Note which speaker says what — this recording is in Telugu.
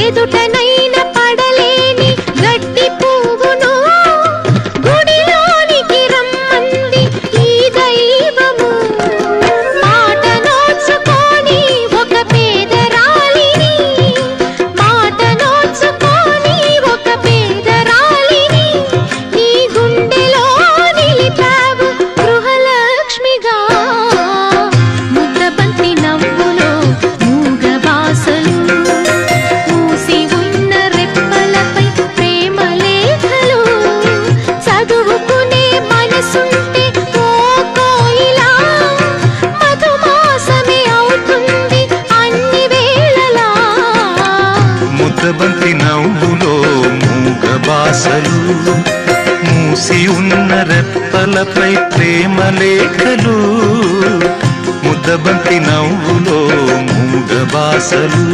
Speaker 1: ఎదుటనైన పడలేని గడ్డి పువ్వును గుడిలోనికి రమ్మంది ఈ దైవము. మాట నోచుకొని ఒక పేదరాలిని, మాట నోచుకొని ఒక పేదరాలిని నీ గుండెలో నిలిపావు గృహలక్ష్మిగా. ముద్దబంతి నవ్వులో మూగ బాసలు, మూసి ఉన్న రెప్పలపై ప్రేమ లేఖలు, చదువుకునే మనసుంటే ఓ కోయిలా మధుమాసమే అవుతుంది అన్ని వేళలా.
Speaker 2: ముద్దబంతి నవ్వులో మూగ బాసలు, మూసి ఉన్న రెప్పలపై ప్రేమ లేఖలు, ముద్దబంతి నవ్వులో మూగ బాసలు.